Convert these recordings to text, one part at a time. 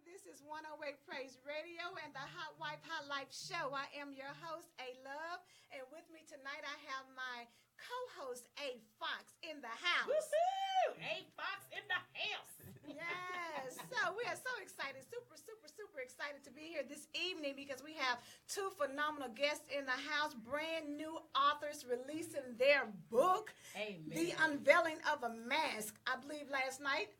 This is 108 Praise Radio and the Hot Wife, Hot Life Show. I am your host, A Love, and with me tonight I have my co-host, A Fox, in the house. Woohoo! A Fox in the house. Yes, so we are so excited, super excited to be here this evening because we have two phenomenal guests in the house, brand new authors releasing their book, Amen. The Unveiling of a Mask. I believe last night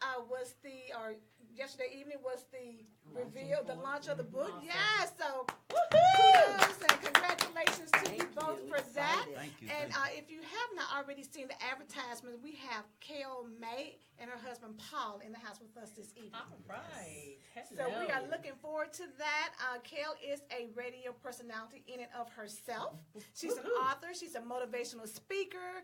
yesterday evening was the reveal, the launch of the book. Awesome. Yeah, so Woohoo! kudos and congratulations to you both for that. Thank you. And if you have not already seen the advertisement, we have Kale May and her husband Paul in the house with us this evening. All right. So Hello. we are looking forward to that. Kale is a radio personality in and of herself. She's an Woohoo. author. She's a motivational speaker.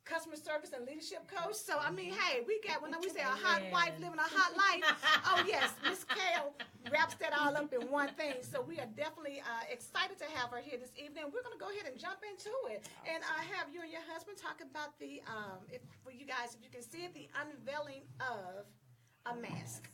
Customer service and leadership coach. So I mean, hey, we got when we say a hot wife living a hot life. Oh yes, Miss Kale wraps that all up in one thing. So we are definitely excited to have her here this evening. We're going to go ahead and jump into it, and have you and your husband talk about the for you guys, if you can see it, the unveiling of a mask.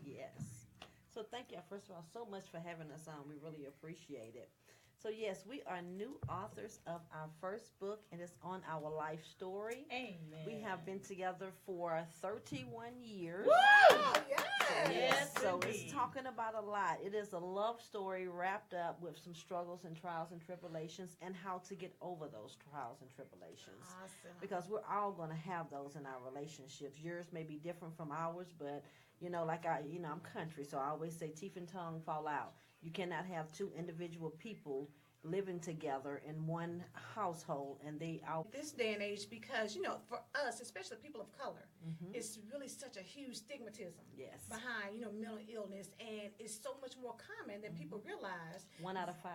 Yes. So thank you, first of all, so much for having us on. We really appreciate it. So yes, we are new authors of our first book, and it's on our life story. Amen. We have been together for 31 years. Woo! Oh yes. Yes, So indeed. it's talking about a lot. It is a love story wrapped up with some struggles and trials and tribulations and how to get over those trials and tribulations. Awesome. Because we're all going to have those in our relationships. Yours may be different from ours, but I'm country, so I always say teeth and tongue fall out. You cannot have two individual people living together in one household, and they all. This day and age, because for us, especially people of color, it's really such a huge stigmatism Yes. behind mental illness, and it's so much more common than people realize. 1 out of 5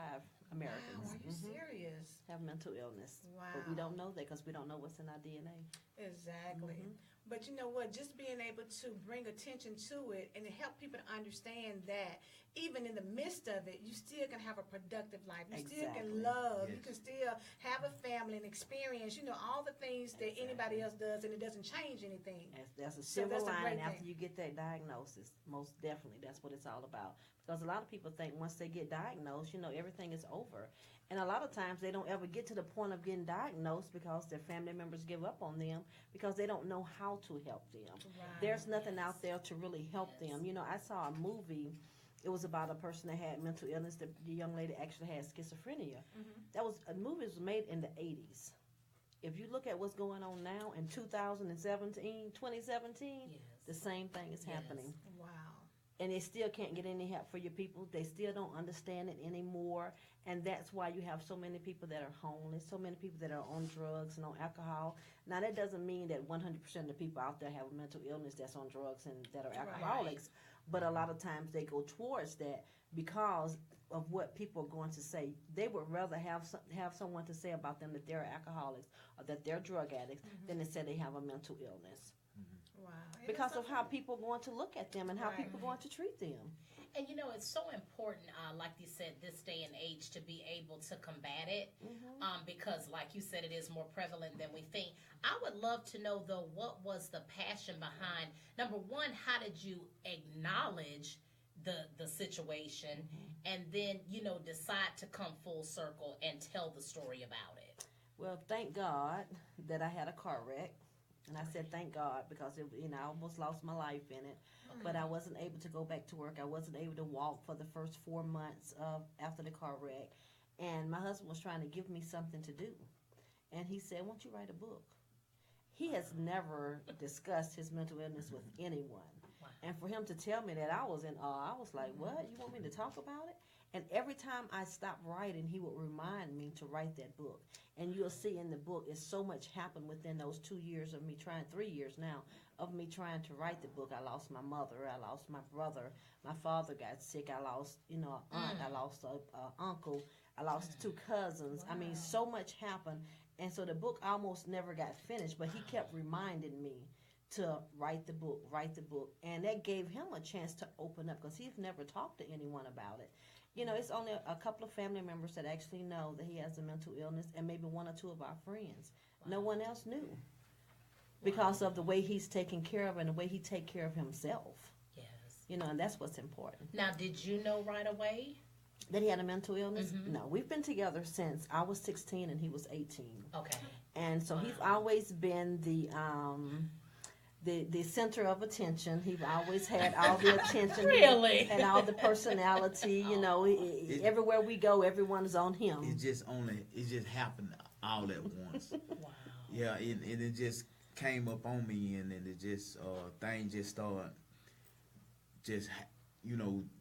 Americans Wow, are you serious? have mental illness. Wow. But we don't know that because we don't know what's in our DNA. Exactly. But you know what? Just being able to bring attention to it and to help people to understand that even in the midst of it, you still can have a productive life. You still Exactly. can love. You Yes. can still have a family and experience, all the things that anybody else does, and it doesn't change anything. That's a So silver that's a line great after thing. you get that diagnosis. Most definitely, that's what it's all about. Because a lot of people think once they get diagnosed, everything is over. And a lot of times they don't ever get to the point of getting diagnosed because their family members give up on them because they don't know how to help them. Right. There's nothing out there to really help them. I saw a movie. It was about a person that had mental illness. The young lady actually had schizophrenia. A movie was made in the 80s. If you look at what's going on now in 2017, Yes. the same thing is happening. Wow. And they still can't get any help for your people. They still don't understand it anymore. And that's why you have so many people that are homeless, so many people that are on drugs and on alcohol. Now, that doesn't mean that 100% of the people out there have a mental illness that's on drugs and that are alcoholics. But a lot of times they go towards that because of what people are going to say. They would rather have someone to say about them that they're alcoholics or that they're drug addicts than to say they have a mental illness. Wow. And Because it's of so how people are going to look at them and how Right. people are going to treat them. And it's so important, like you said, this day and age to be able to combat it, because, like you said, it is more prevalent than we think. I would love to know, though, what was the passion behind? Number one, how did you acknowledge the situation, and then decide to come full circle and tell the story about it? Well, thank God that I had a car wreck. And I said, thank God, because I almost lost my life in it. But I wasn't able to go back to work. I wasn't able to walk for the first 4 months after the car wreck. And my husband was trying to give me something to do. And he said, won't you write a book? He has never discussed his mental illness with anyone. Wow. And for him to tell me that, I was in awe. I was like, what? You want me to talk about it? And every time I stopped writing, he would remind me to write that book. And you'll see in the book, it's so much happened within those 2 years of me trying, 3 years now, of me trying to write the book. I lost my mother. I lost my brother. My father got sick. I lost, an aunt. I lost an uncle. I lost 2 cousins. I mean, so much happened. And so the book almost never got finished, but he kept reminding me to write the book. And that gave him a chance to open up because he's never talked to anyone about it. It's only a couple of family members that actually know that he has a mental illness and maybe 1 or 2 of our friends. No one else knew. because of the way he's taken care of and the way he take care of himself. Yes. You know, and that's what's important. Now, did you know right away? That he had a mental illness? Mm-hmm. No, we've been together since I was 16 and he was 18. Okay. And so he's always been the center of attention. He's always had all the attention. Really? And all the personality. You know, everywhere we go, everyone is on him. It just happened all at once. Wow. Yeah, and it just came up on me, and then it just things just started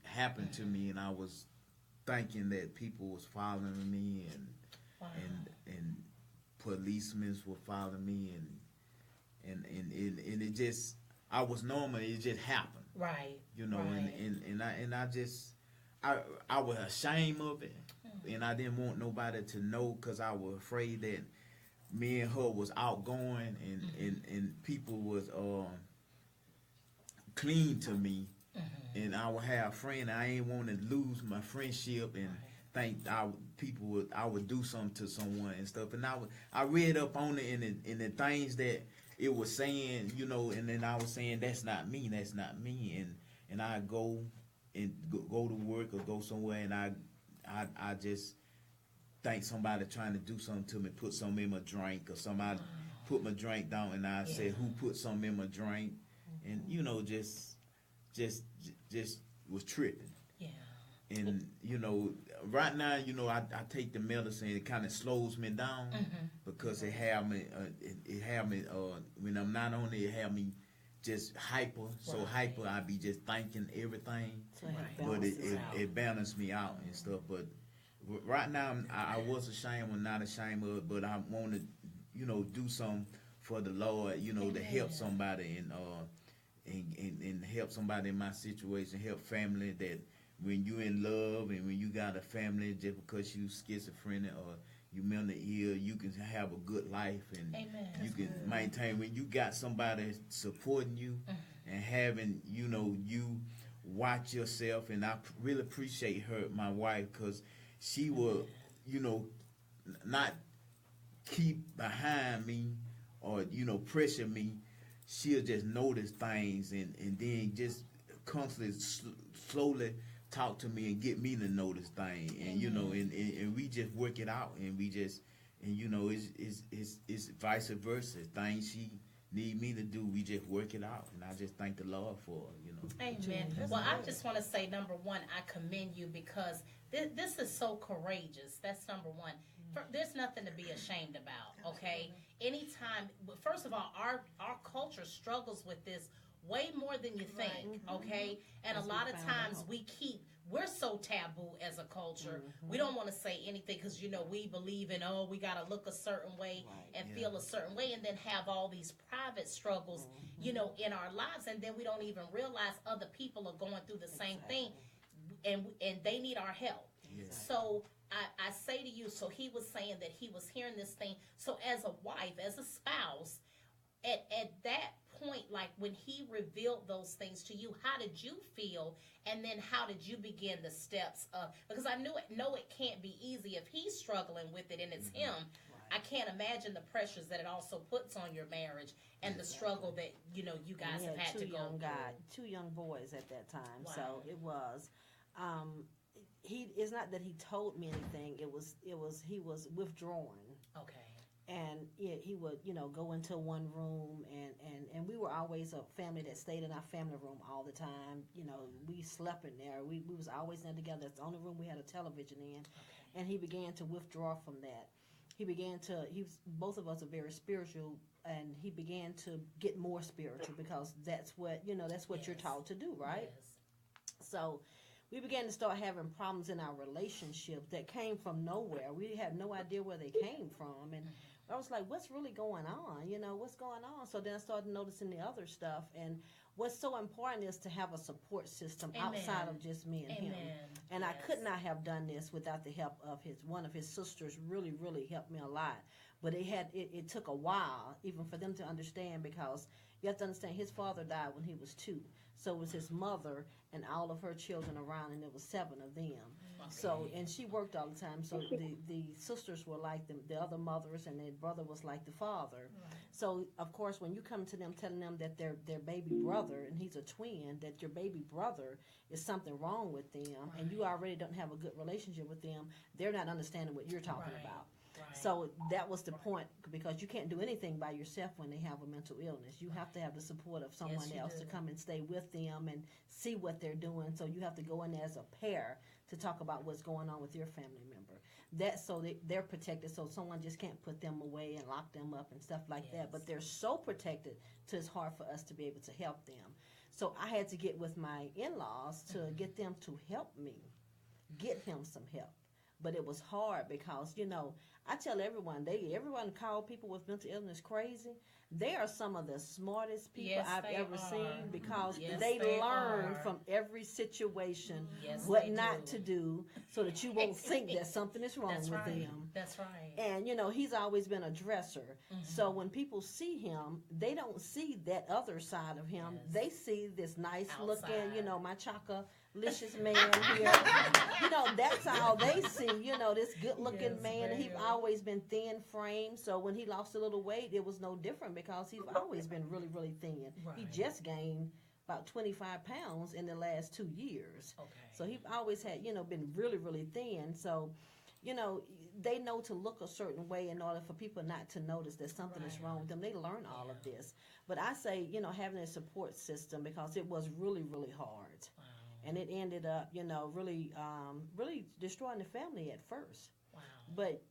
happened to me, and I was thinking that people was following me, and Wow. and policemen were following me, and it just, I was normal. It just happened, Right. you know, Right. and I just I was ashamed of it, and I didn't want nobody to know because I was afraid that me and her was outgoing, and people was clean to me, and I would have a friend. I ain't want to lose my friendship and think I would do something to someone and stuff. And I read up on it in the things that it was saying, you know, and then I was saying that's not me, and I go to work or go somewhere, and I just think somebody trying to do something to me, put something in my drink, or somebody put my drink down, and I said, who put something in my drink? And you know, just was tripping. Yeah. And you know, right now, you know, I take the medicine. It kind of slows me down because it have me. When I'm not on it have me just hyper. So hyper, I be just thinking everything. So But balances out. it balanced me out and stuff. But right now, I was ashamed or not ashamed of it, but I want to, you know, do something for the Lord, you know, to help somebody and help somebody in my situation, help family that when you in love and when you got a family, just because you schizophrenic or you mentally ill, you can have a good life and you can maintain. When you got somebody supporting you and having, you know, you watch yourself, and I really appreciate her, my wife, because she will, you know, not keep behind me or, you know, pressure me. She'll just notice things and then just constantly, slowly talk to me and get me to notice things. And, you know, and we just work it out, and we just, and, you know, it's vice versa. Things she need me to do, we just work it out. And I just thank the Lord for it, you know. Amen. Well, I just want to say, number one, I commend you because this is so courageous. That's number one. There's nothing to be ashamed about, okay? Anytime, first of all, our culture struggles with this way more than you think, okay? And a lot of times we're so taboo as a culture. We don't want to say anything because, you know, we believe in, we got to look a certain way and feel a certain way, and then have all these private struggles, you know, in our lives, and then we don't even realize other people are going through the same thing, and they need our help. So I say to you, so he was saying that he was hearing this thing. So as a wife, as a spouse, at that point, like when he revealed those things to you, how did you feel? And then how did you begin the steps of, because I know it can't be easy if he's struggling with it and it's him. I can't imagine the pressures that it also puts on your marriage and the struggle that, you know, you guys have had to go through. Two young boys at that time. Wow. So it was, it's not that he told me anything. It was he was withdrawing. Okay. And he would, you know, go into one room, and we were always a family that stayed in our family room all the time. You know, we slept in there. We was always in together. That's the only room we had a television in. Okay. And he began to withdraw from that. Both of us are very spiritual, and he began to get more spiritual because that's what you're taught to do, right? Yes. So we began to start having problems in our relationship that came from nowhere. We had no idea where they came from, and I was like, what's really going on? You know, what's going on? So then I started noticing the other stuff. And what's so important is to have a support system outside of just me and him. And I could not have done this without the help of one of his sisters. Really, really helped me a lot. But it took a while even for them to understand, because you have to understand his father died when he was 2. So it was his mother and all of her children around, and there was 7 of them. Okay. So, and she worked all the time. So the sisters were like the other mothers, and their brother was like the father. Right. So of course, when you come to them telling them that their baby brother and he's a twin, that your baby brother is something wrong with them, and you already don't have a good relationship with them, they're not understanding what you're talking Right. about. Right. So that was the point, because you can't do anything by yourself when they have a mental illness. You have to have the support of someone Yes, you else do. to come and stay with them and see what they're doing. So you have to go in as a pair to talk about what's going on with your family member. That's so they're protected, so someone just can't put them away and lock them up and stuff like that. But they're so protected, so it's hard for us to be able to help them. So I had to get with my in-laws to get them to help me get him some help. But it was hard because, I tell everyone, everyone call people with mental illness crazy. They are some of the smartest people Yes, I've they ever are. seen, because Yes, they they learn are. from every situation Yes, what they not do. to do, so that you won't think that something is wrong That's with right. them. That's right. And he's always been a dresser. So when people see him, they don't see that other side of him. Yes. They see this nice looking, Outside. my chocolate-licious man here. That's all they see, this good looking Yes, man. He's ma'am. always been thin framed. So when he lost a little weight, it was no different, because he's always been really, really thin. He Right. just gained about 25 pounds in the last 2 years. Okay. So he always had, been really, really thin. So, they know to look a certain way in order for people not to notice that something is Right. wrong with them. They learn all of this. But I say, having a support system, because it was really, really hard. Wow. And it ended up, really, really destroying the family at first. Wow. But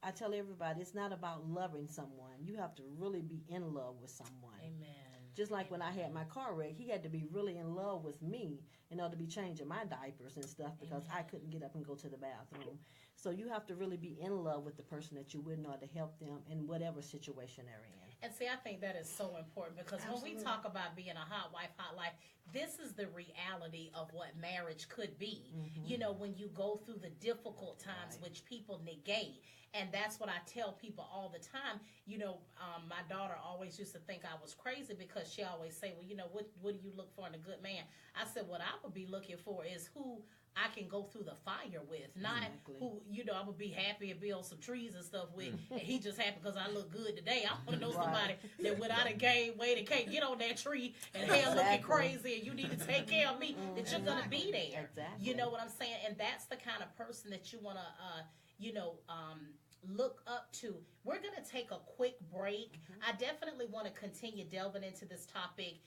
I tell everybody, it's not about loving someone. You have to really be in love with someone. Amen. Just like when I had my car wreck, he had to be really in love with me in order to be changing my diapers and stuff, because I couldn't get up and go to the bathroom. So you have to really be in love with the person that you're with in order to help them in whatever situation they're in. And see, I think that is so important, because when we Absolutely. talk about being a hot wife, hot life, this is the reality of what marriage could be. When you go through the difficult times, which people negate. And that's what I tell people all the time. My daughter always used to think I was crazy, because she always say, well, what do you look for in a good man? I said, what I would be looking for is who I can go through the fire with, not Exactly. who, I'm going to be happy and be on some trees and stuff with, and he just happy because I look good today. I want to know somebody that without a gain weight and can't get on that tree and hair looking Exactly. crazy, and you need to take care of me, that you're going to be there. Exactly. You know what I'm saying? And that's the kind of person that you want to, look up to. We're going to take a quick break. I definitely want to continue delving into this topic,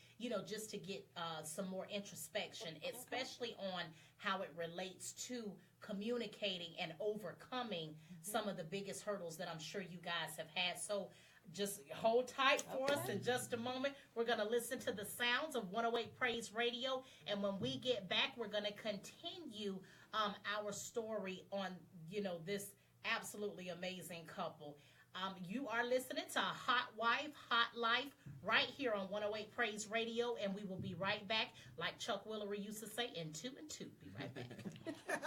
just to get some more introspection, especially on how it relates to communicating and overcoming some of the biggest hurdles that I'm sure you guys have had. So just hold tight for us in just a moment. We're going to listen to the sounds of 108 Praise Radio. And when we get back, we're going to continue our story on, this absolutely amazing couple. You are listening to Hot Wife, Hot Life right here on 108 Praise Radio, and we will be right back, like Chuck Willery used to say, in 2 and 2. Be right back.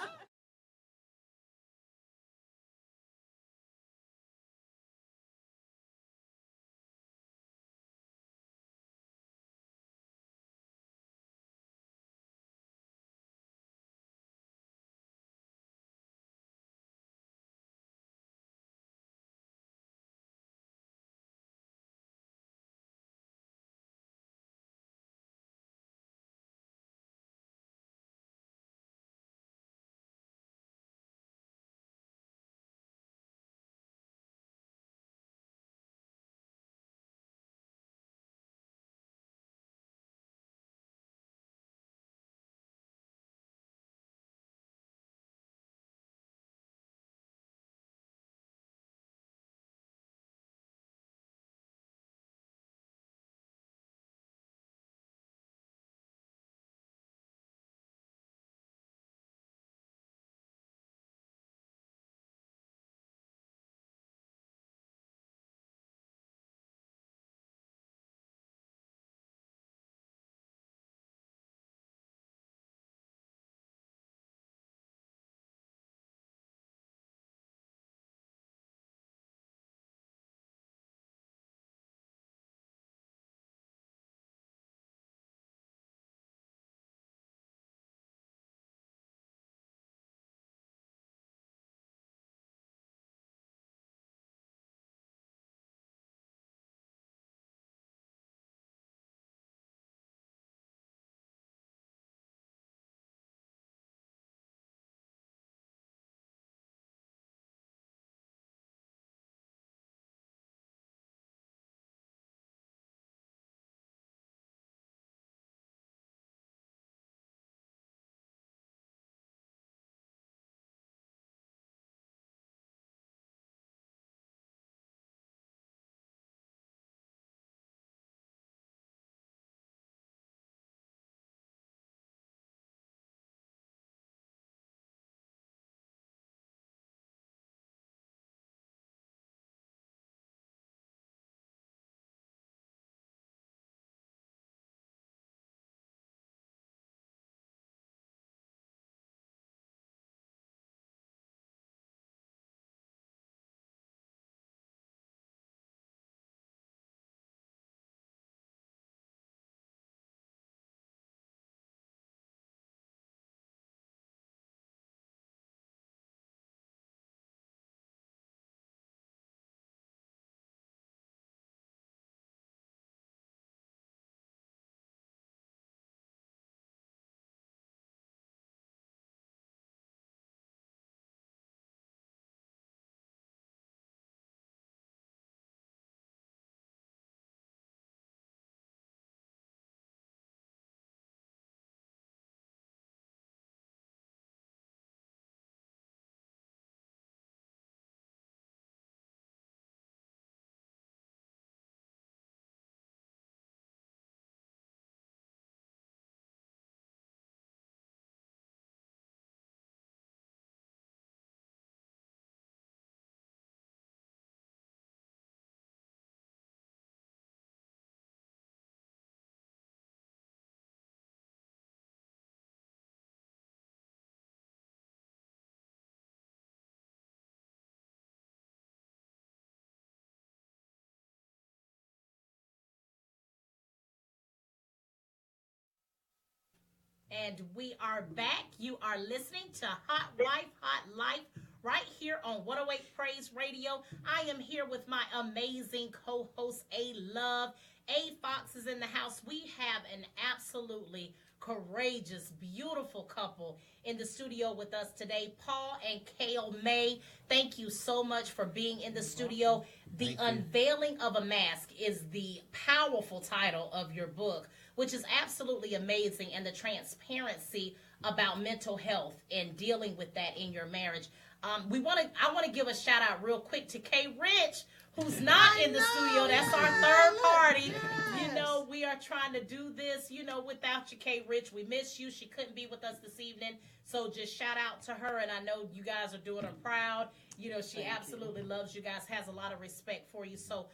And we are back. You are listening to Hot Wife, Hot Life, right here on 108 Praise Radio. I am here with my amazing co-host, A Love. A Fox is in the house. We have an absolutely courageous, beautiful couple in the studio with us today, Paul and Kale May. Thank you so much for being in the studio. The Unveiling of a Mask is the powerful title of your book, which is absolutely amazing, and the transparency about mental health and dealing with that in your marriage. I want to give a shout out real quick to Kay Rich, who's not in the studio. That's our third party. Yes. You know, we are trying to do this, without you, Kay Rich. We miss you. She couldn't be with us this evening. So just shout out to her. And I know you guys are doing her proud. She absolutely loves you guys, has a lot of respect for you. So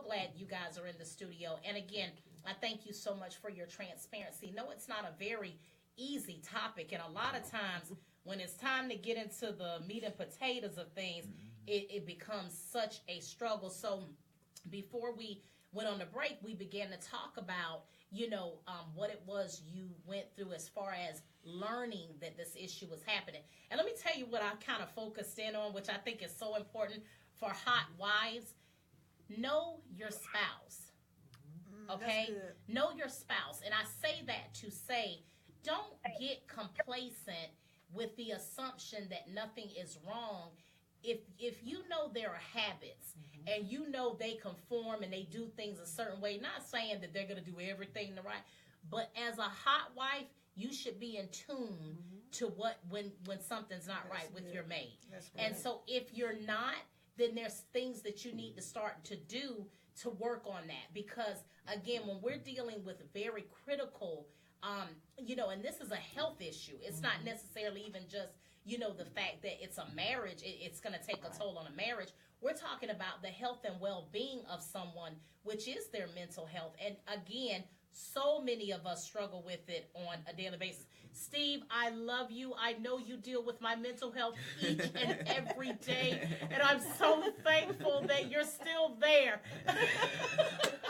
glad you guys are in the studio. And again, I thank you so much for your transparency. No, it's not a very easy topic. And a lot of times when it's time to get into the meat and potatoes of things, it becomes such a struggle. So before we went on the break, we began to talk about, what it was you went through as far as learning that this issue was happening. And let me tell you what I kind of focused in on, which I think is so important for hot wives. Know your spouse. Okay? Know your spouse. And I say that to say, don't get complacent with the assumption that nothing is wrong. If you know there are habits and you know they conform and they do things a certain way, not saying that they're going to do everything the right, but as a hot wife, you should be in tune to when something's not right with your mate. And so if you're not, then there's things that you need to start to do to work on that. Because again, when we're dealing with very critical, and this is a health issue. It's not necessarily even just, the fact that it's a marriage, it's going to take a toll on a marriage. We're talking about the health and well-being of someone, which is their mental health. And again, so many of us struggle with it on a daily basis. Steve, I love you. I know you deal with my mental health each and every day. And I'm so thankful that you're still there.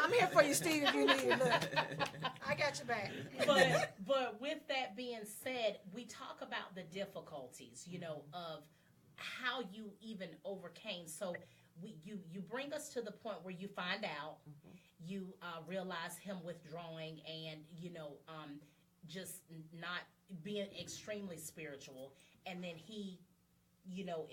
I'm here for you, Steve, if you need it. Look, I got your back. But with that being said, we talk about the difficulties, of how you even overcame. So you bring us to the point where you find out, you realize him withdrawing and, just not being extremely spiritual. And then he,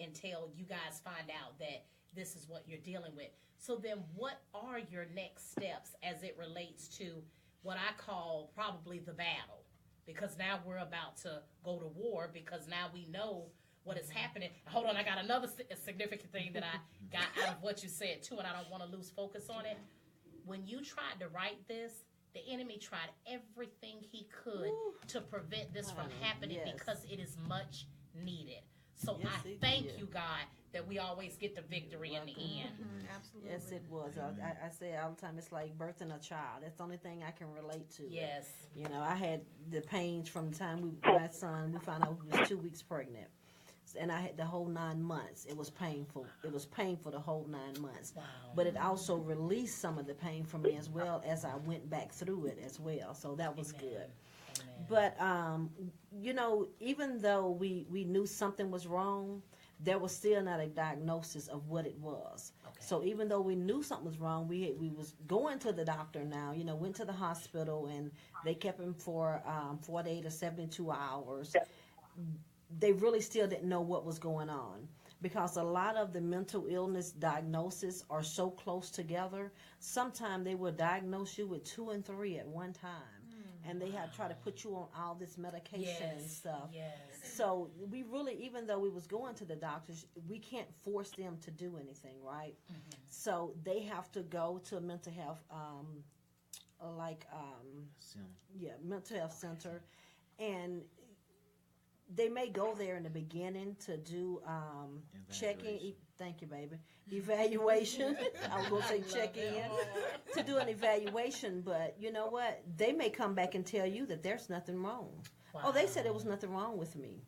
until you guys find out that this is what you're dealing with. So then what are your next steps as it relates to what I call probably the battle? Because now we're about to go to war, because now we know what is happening. Hold on, I got another significant thing that I got out of what you said too, and I don't want to lose focus on it. When you tried to write this, the enemy tried everything he could to prevent this from happening because it is much needed. So I thank you, God, that we always get the victory in the end. Absolutely. Yes, it was. I say all the time, it's like birthing a child. That's the only thing I can relate to. Yes. I had the pains from the time my son, we found out he was 2 weeks pregnant. And I had the whole 9 months. It was painful. It was painful the whole 9 months. Wow. But it also released some of the pain from me as well as I went back through it as well. So that was good. Amen. But, even though we knew something was wrong, there was still not a diagnosis of what it was. Okay. So even though we knew something was wrong, we was going to the doctor now, went to the hospital, and they kept him for 48 or 72 hours. They really still didn't know what was going on, because a lot of the mental illness diagnoses are so close together. Sometimes they will diagnose you with 2 and 3 at one time. And they have tried to put you on all this medication and stuff. Yes. So we really, even though we was going to the doctors, we can't force them to do anything, right? So they have to go to a mental health, mental health center, and they may go there in the beginning to do check-in. Thank you, baby. Evaluation. I was going to say check-in. To do an evaluation, but you know what? They may come back and tell you that there's nothing wrong. Wow. Oh, they said there was nothing wrong with me.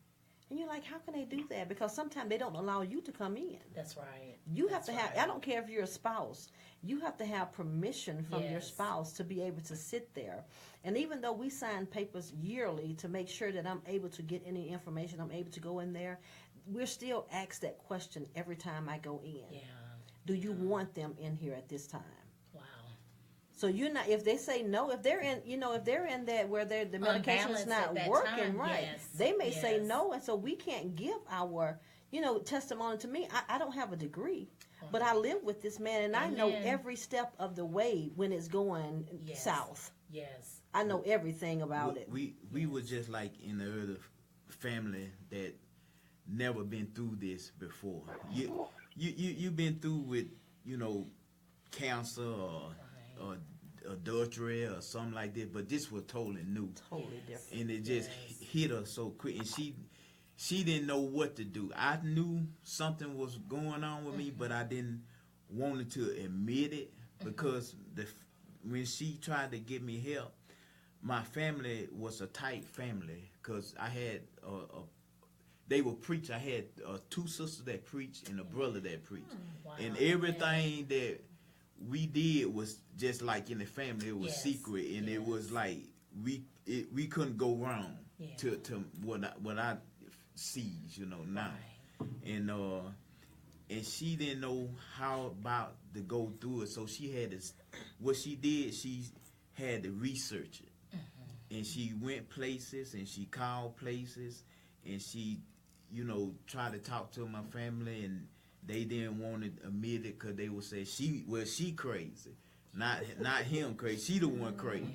And you're like, how can they do that? Because sometimes they don't allow you to come in. That's right. You have That's to have, right. I don't care if you're a spouse, you have to have permission from your Yes. spouse to be able to sit there. And even though we sign papers yearly to make sure that I'm able to get any information, I'm able to go in there, we're still asked that question every time I go in. Yeah. Do you want them in here at this time? Wow. So you're not, if they say no, if they're in, if they're in that where the medication is Unbalanced not at that working time, right, yes, they may say yes. no, and so we can't give our, testimony. To me, I don't have a degree, but I live with this man, and I know Amen. every step of the way when it's going Yes. south. Yes. I know everything about it. We were just like in the other family that never been through this before. You've been through with cancer or adultery or something like that, but this was totally new, Totally different. and it just Yes. hit her so quick, and she didn't know what to do. I knew something was going on with me, but I didn't wanted to admit it because when she tried to get me help, my family was a tight family because I had they were preach. I had 2 sisters that preached and a brother that preached, Wow. and everything that we did was just like in the family. It was Yes. secret, and it was like we couldn't go wrong Yeah. to what I sees now, Right. and she didn't know how about to go through it. So she had to. What she did, she had to research it, and she went places and she called places, and she, tried to talk to my family, and they didn't want to admit it because they would say she crazy, not him crazy. She the one crazy,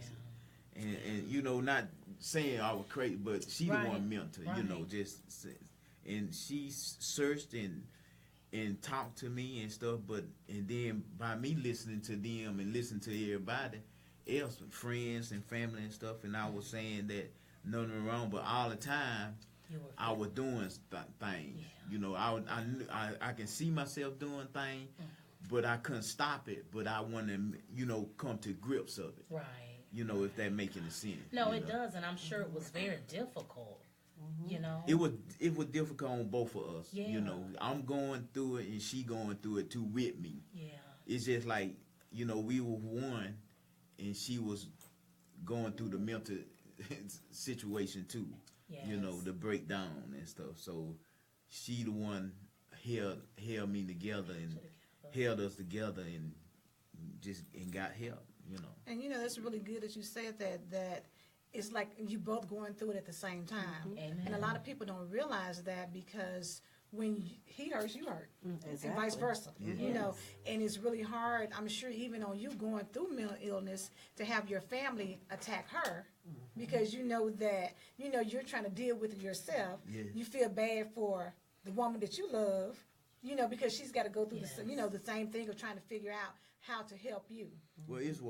and not saying I was crazy, but she the Right. one mental, Right. just say- and she searched and talked to me and stuff, and then by me listening to them and listening to everybody else, friends and family and stuff, and I was saying that nothing wrong, but all the time You were I was doing things. I knew I can see myself doing things, but I couldn't stop it. But I want to, come to grips of it. right. If that make any sense. No, it does, and I'm sure it was very difficult. It was difficult on both of us. Yeah. I'm going through it and she going through it too with me. Yeah. It's just like, we were one and she was going through the mental situation too. Yes. The breakdown and stuff. So she the one held me together and held us together and got help. And that's really good that you said that it's like you both going through it at the same time. Amen. And a lot of people don't realize that because when he hurts, you hurt, and Exactly. vice versa. Yes. And it's really hard. I'm sure even on you going through mental illness to have your family attack her because you know that you're trying to deal with it yourself. Yeah. You feel bad for the woman that you love, because she's got to go through Yes. the same thing of trying to figure out how to help you. Well, it